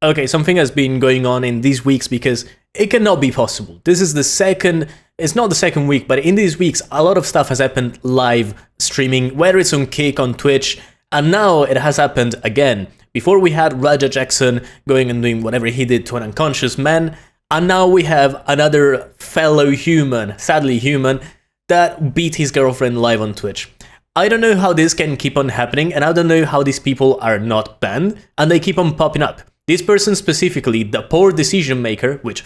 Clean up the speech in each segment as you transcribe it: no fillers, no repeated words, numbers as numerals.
Okay, something has been going on in these weeks because it cannot be possible. This is the second, it's not the second week, but in these weeks, a lot of stuff has happened live streaming, whether it's on Kick, on Twitch, and now it has happened again. Before we had Raja Jackson going and doing whatever he did to an unconscious man, and now we have another fellow human, sadly human, that beat his girlfriend live on Twitch. I don't know how this can keep on happening, and I don't know how these people are not banned, and they keep on popping up. This person specifically, the poor decision maker, which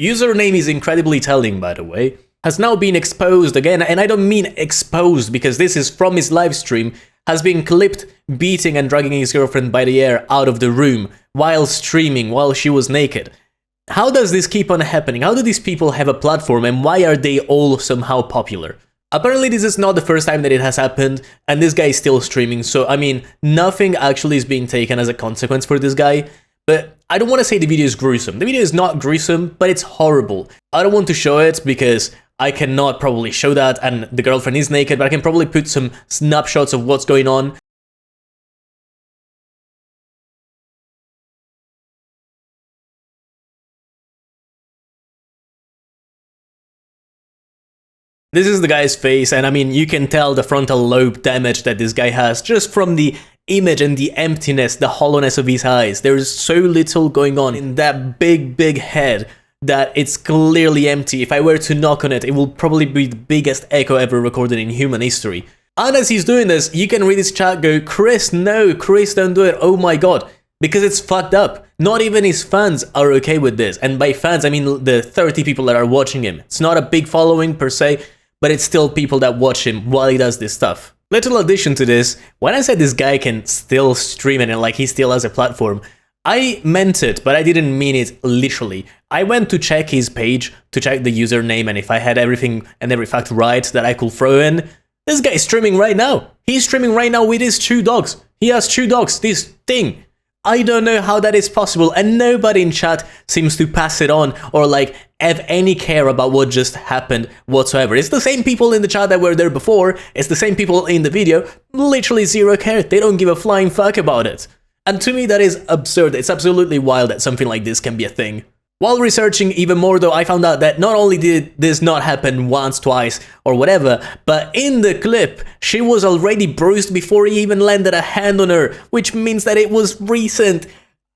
username is incredibly telling by the way, has now been exposed again, and I don't mean exposed because this is from his live stream, has been clipped beating and dragging his girlfriend by the hair out of the room while streaming, while she was naked. How does this keep on happening? How do these people have a platform, and why are they all somehow popular? Apparently this is not the first time that it has happened, and this guy is still streaming, so I mean, nothing actually is being taken as a consequence for this guy. But I don't want to say the video is gruesome. The video is not gruesome, but it's horrible. I don't want to show it because I cannot probably show that, and the girlfriend is naked, but I can probably put some snapshots of what's going on. This is the guy's face, and I mean, you can tell the frontal lobe damage that this guy has just from the image and the emptiness, the hollowness of his eyes. There's so little going on in that big head that it's clearly empty. If I were to knock on it, it will probably be the biggest echo ever recorded in human history. And as he's doing this, you can read his chat go, Chris, no, Chris, don't do it, oh my god. Because it's fucked up. Not even his fans are okay with this. And by fans, I mean the 30 people that are watching him. It's not a big following per se, but it's still people that watch him while he does this stuff. Little addition to this, when I said this guy can still stream it and like he still has a platform, I meant it, but I didn't mean it literally. I went to check his page, to check the username, and if I had everything and every fact right that I could throw in, this guy is streaming right now. He's streaming right now with his 2 dogs. He has 2 dogs, this thing. I don't know how that is possible, and nobody in chat seems to pass it on or like have any care about what just happened whatsoever. It's the same people in the chat that were there before, it's the same people in the video, literally zero care, they don't give a flying fuck about it. And to me that is absurd, it's absolutely wild that something like this can be a thing. While researching even more though, I found out that not only did this not happen once, twice, or whatever, but in the clip, she was already bruised before he even landed a hand on her, which means that it was recent.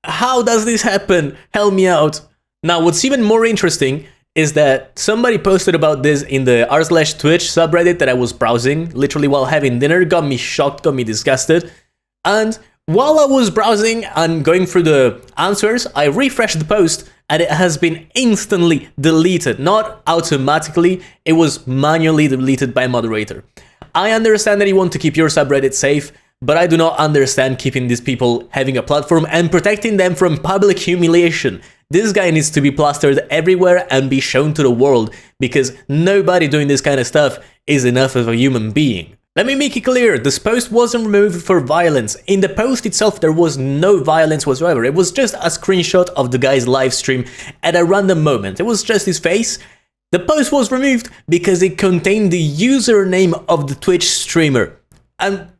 How does this happen? Help me out. Now, what's even more interesting is that somebody posted about this in the r/Twitch subreddit that I was browsing, literally while having dinner, got me shocked, got me disgusted, and while I was browsing and going through the answers, I refreshed the post and it has been instantly deleted. Not automatically, it was manually deleted by a moderator. I understand that you want to keep your subreddit safe, but I do not understand keeping these people having a platform and protecting them from public humiliation. This guy needs to be plastered everywhere and be shown to the world, because nobody doing this kind of stuff is enough of a human being. Let me make it clear, this post wasn't removed for violence. In the post itself there was no violence whatsoever, it was just a screenshot of the guy's live stream at a random moment. It was just his face. The post was removed because it contained the username of the Twitch streamer. And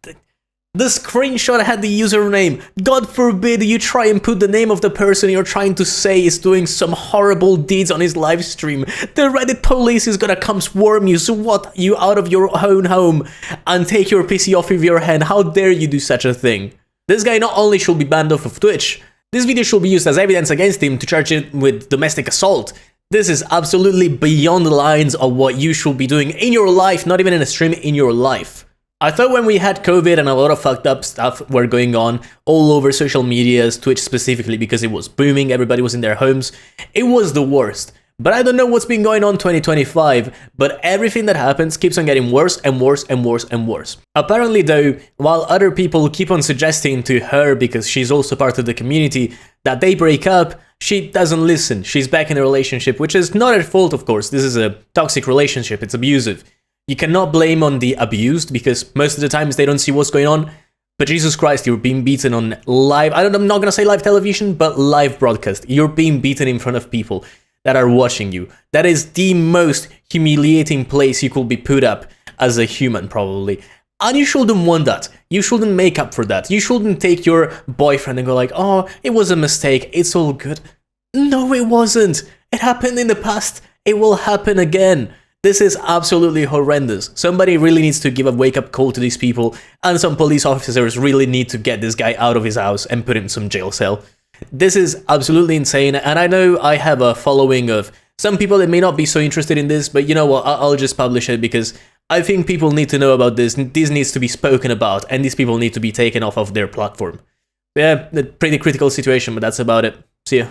the screenshot had the username. God forbid you try and put the name of the person you're trying to say is doing some horrible deeds on his live stream. The Reddit police is gonna come swarm you, swat you out of your own home, and take your PC off of your hand. How dare you do such a thing? This guy not only should be banned off of Twitch, this video should be used as evidence against him to charge him with domestic assault. This is absolutely beyond the lines of what you should be doing in your life, not even in a stream, in your life. I thought when we had COVID and a lot of fucked up stuff were going on all over social medias, Twitch specifically because it was booming, everybody was in their homes, it was the worst. But I don't know what's been going on 2025, but everything that happens keeps on getting worse and worse and worse and worse. Apparently though, while other people keep on suggesting to her, because she's also part of the community, that they break up, she doesn't listen. She's back in a relationship, which is not her fault of course, this is a toxic relationship, it's abusive. You cannot blame on the abused because most of the times they don't see what's going on. But Jesus Christ, you're being beaten on live, I'm not gonna say live television, but live broadcast. You're being beaten in front of people that are watching you. That is the most humiliating place you could be put up as a human, probably. And you shouldn't want that. You shouldn't make up for that. You shouldn't take your boyfriend and go like, oh, it was a mistake, it's all good. No, it wasn't. It happened in the past. It will happen again. This is absolutely horrendous. Somebody really needs to give a wake-up call to these people, and some police officers really need to get this guy out of his house and put him in some jail cell. This is absolutely insane, and I know I have a following of some people that may not be so interested in this, but you know what, I'll just publish it because I think people need to know about this. This needs to be spoken about, and these people need to be taken off of their platform. Yeah, a pretty critical situation, but that's about it. See ya.